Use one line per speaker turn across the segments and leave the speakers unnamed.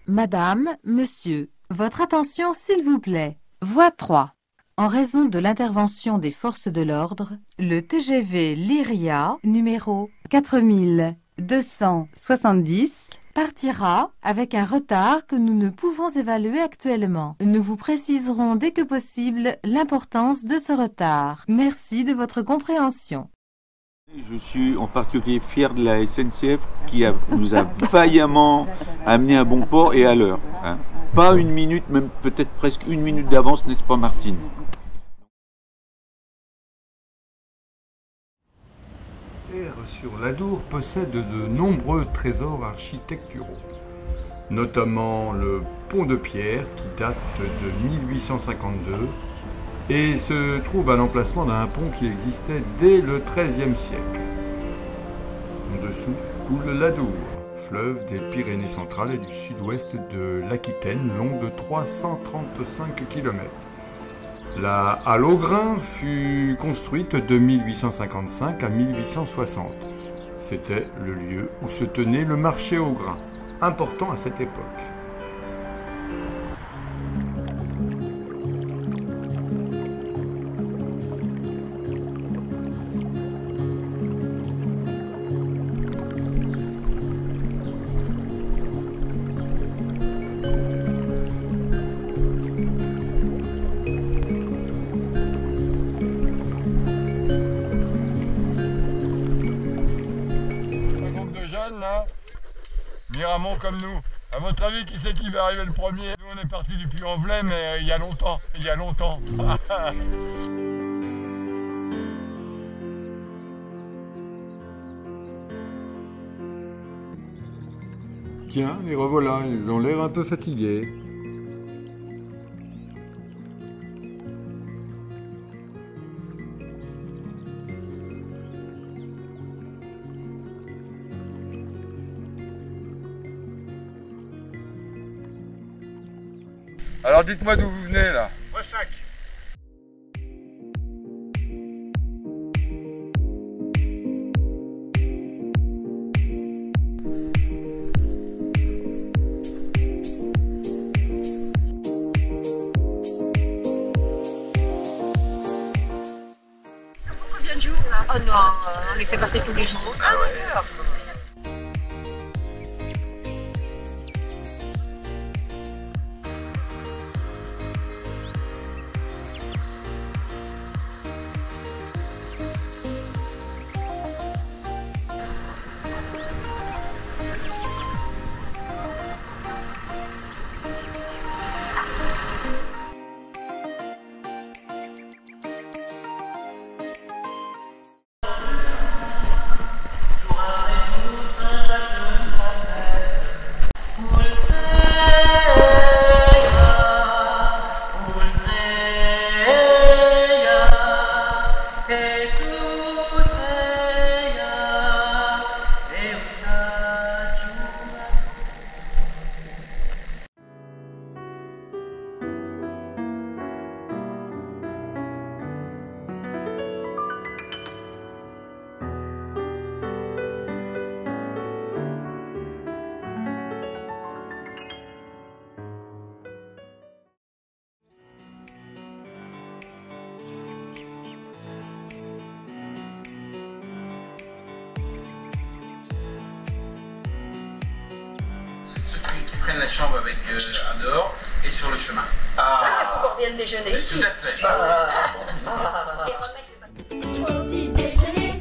Madame, monsieur, votre attention s'il vous plaît. Voie 3. En raison de l'intervention des forces de l'ordre, le TGV Lyria, numéro 4270, partira avec un retard que nous ne pouvons évaluer actuellement. Nous vous préciserons dès que possible l'importance de ce retard. Merci de votre compréhension.
Je suis en particulier fier de la SNCF qui nous a vaillamment amené à bon port et à l'heure. Hein. Pas une minute, même peut-être presque une minute d'avance, n'est-ce pas Martine?
Sur l'Adour possède de nombreux trésors architecturaux, notamment le pont de pierre qui date de 1852 et se trouve à l'emplacement d'un pont qui existait dès le XIIIe siècle. En dessous coule l'Adour, fleuve des Pyrénées centrales et du sud-ouest de l'Aquitaine, long de 335 km. La halle au grain fut construite de 1855 à 1860. C'était le lieu où se tenait le marché au grain, important à cette époque.
Là, Miramont comme nous. À votre avis, qui c'est qui va arriver le premier? Nous, on est parti du Puy-en-Velay, mais il y a longtemps.
Tiens, les revoilà, ils ont l'air un peu fatigués.
Alors dites-moi d'où vous venez là.
Moissac.
Combien de jours là? Oh non, on les fait passer tous les jours. Ah ouais.
Qui prennent la chambre avec un dehors et sur le chemin.
Il faut qu'on revienne déjeuner ici.
Tout à fait.
Au petit déjeuner,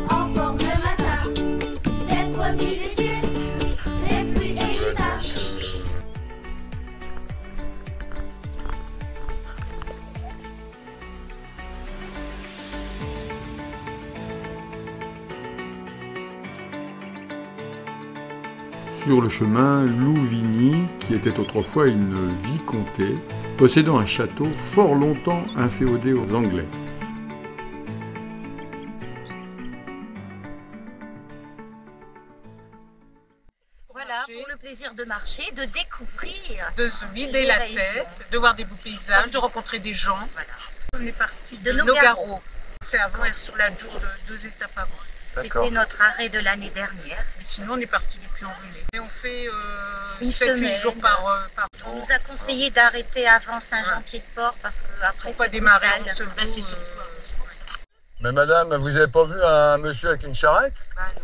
en forme le matin, des produits laitiers, des fruits et lilas.
Sur le chemin, Louvigny, qui était autrefois une vicomté, possédant un château fort longtemps inféodé aux Anglais.
Voilà, pour le plaisir de marcher, de découvrir.
De se vider la tête, de voir des beaux paysages, de rencontrer des gens.
Voilà.
On est parti
de
Nogaro. C'est à Vert sur la Dour, 2 étapes avant.
C'était notre arrêt de l'année dernière.
Mais sinon, on est parti du Puy-en-Velay. Et on fait
Une
7-8
semaine.
jours par
On nous a conseillé d'arrêter avant Saint-Jean-Pied-de-Port parce que après
Pour pas
c'est
démarrer
brutal.
en se
Bah, c'est surtout,
Mais madame, vous avez pas vu un monsieur avec une charrette?
Bah non.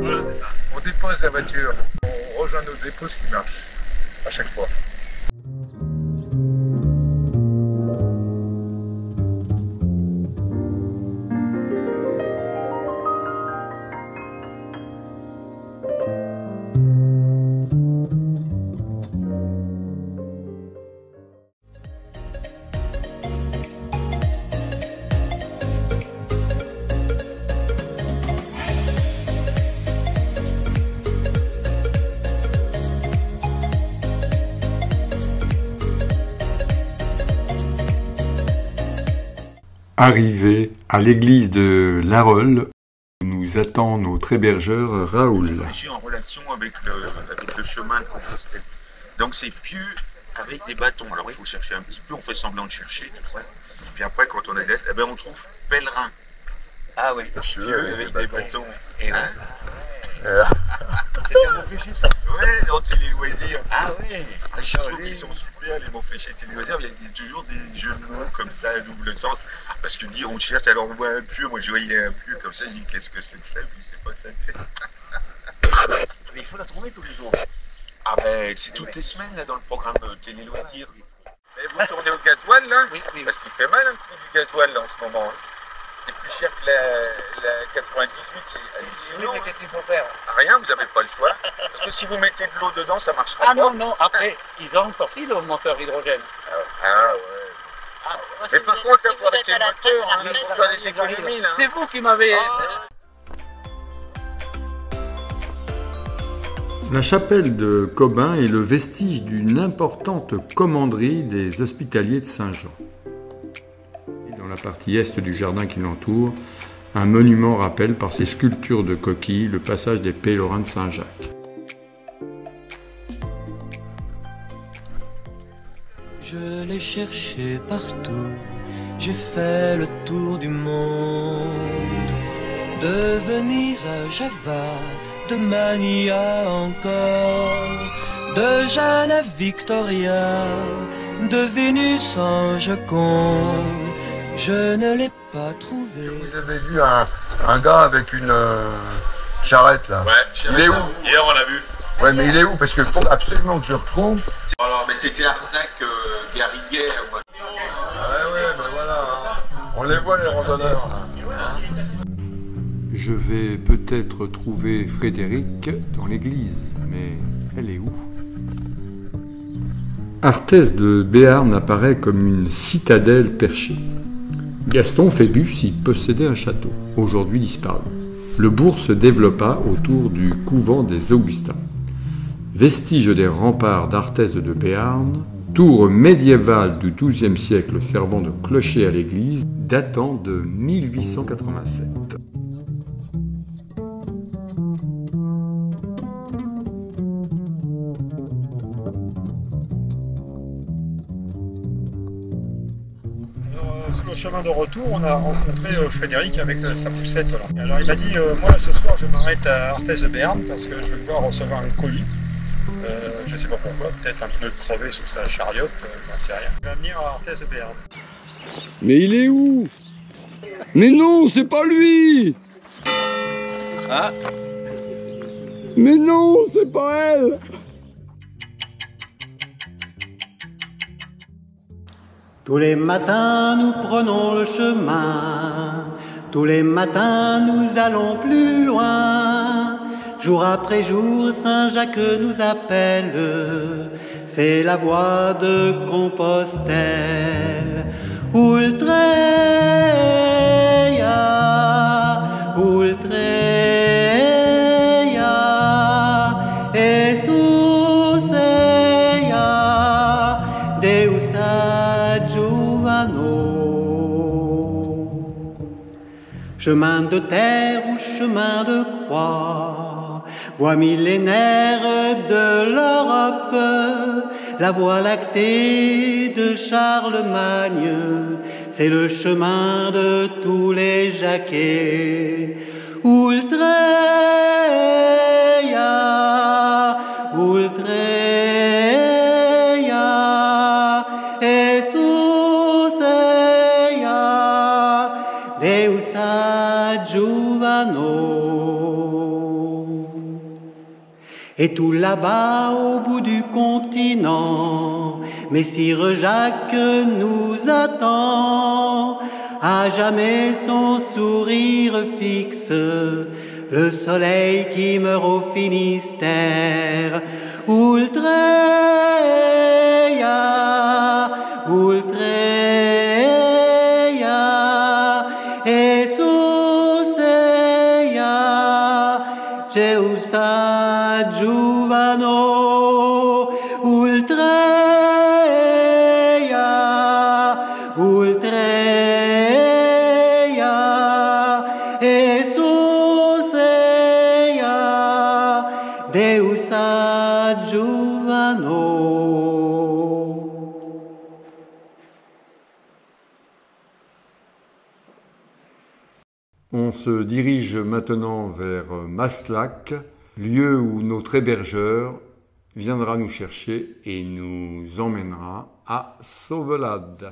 Voilà, c'est ça. On dépose la voiture, on rejoint nos épouses qui marchent à chaque fois.
Arrivé à l'église de Larolles, nous attend notre hébergeur Raoul.
Je suis en relation avec le chemin de Compostelle. Donc c'est pieux avec des bâtons. Alors il faut chercher un petit peu, on fait semblant de chercher tout ça. Puis après quand on est là, eh ben, on trouve pèlerin. Ah oui, pieux avec des bâtons. Et
C'était un Montfléchi, ça?
ouais, dans Télé Loisirs.
Ah oui.
Ah, je trouve qu'ils sont super les Montfléchi Télé Loisirs. Il y a toujours des jeux de mots comme ça à double sens. Parce que dire on cherche, alors on voit un pieu. Moi je voyais un pieu comme ça, je dis qu'est-ce que c'est que ça? Puis c'est pas ça.
Mais il faut la trouver tous les jours.
Ah ben c'est toutes les semaines là dans le programme Télé Loisirs. Mais vous tournez au gasoil là?
Oui, oui.
Parce qu'il fait mal un prix du gasoil là en ce moment. Hein. C'est plus cher que la 98, c'est hallucinant.
Oui, mais qu'est-ce qu'il faut faire?
Rien, vous n'avez pas le choix. Parce que si vous mettez de l'eau dedans, ça marchera
Ah
pas.
non, non, après, ils ont sorti le moteur hydrogène.
Ah ouais. Mais par contre, il faut arrêter le moteur, hein, pour faire des économies là.
C'est vous qui m'avez...
La chapelle de Cobin est le vestige d'une importante commanderie des hospitaliers de Saint-Jean. Et dans la partie est du jardin qui l'entoure, un monument rappelle par ses sculptures de coquilles le passage des pèlerins de Saint-Jacques.
Je l'ai cherché partout, j'ai fait le tour du monde, de Venise à Java, de Mania encore, de Jeanne à Victoria, de Vénus en Joconde, je ne l'ai pas trouvé.
Vous avez vu un gars avec une charrette là?
Ouais,
il est où?
Hier, on l'a vu.
Ouais, mais il est où? Parce qu'il faut absolument que je le retrouve.
Alors, mais c'était Arzac Garriguet.
Ouais, mais voilà. On les voit les randonneurs.
Je vais peut-être trouver Frédéric dans l'église, mais elle est où? Arthès de Béarn apparaît comme une citadelle perchée. Gaston Phébus y possédait un château, aujourd'hui disparu. Le bourg se développa autour du couvent des Augustins. Vestige des remparts d'Arthès de Béarn, tour médiévale du XIIe siècle servant de clocher à l'église, datant de 1887.
Sur le chemin de retour, on a rencontré Frédéric avec sa poussette. Là. Alors il m'a dit, moi ce soir je m'arrête à Arthès de Béarn parce que je vais devoir recevoir un colis. Je ne sais pas pourquoi, peut-être un pneu crevé sous sa chariote, j'en sais rien. Il va venir à Arthès de Béarn.
Mais il est où? Mais non, c'est pas lui!
Ah.
Mais non, c'est pas elle!
Tous les matins nous prenons le chemin, tous les matins nous allons plus loin. Jour après jour, Saint-Jacques nous appelle, c'est la voie de Compostelle. Ultreia, Ultreia, Jesus eia. San Giovano. Chemin de terre ou chemin de croix, voie millénaire de l'Europe, la voie lactée de Charlemagne, c'est le chemin de tous les Jacquets. Ultreia, Ultreia, Jesus ea, Deus adjuvano. Et tout là-bas au bout du continent, Messire Jacques nous attend, à jamais son sourire fixe, le soleil qui meurt au Finistère. Ultreia, Ultreia, Jesus ea, Deus adjuvano. Ultreia, Ultreia, Jesus ea, Deus adjuvano.
On se dirige maintenant vers Maslac, lieu où notre hébergeur viendra nous chercher et nous emmènera à Sauvelade.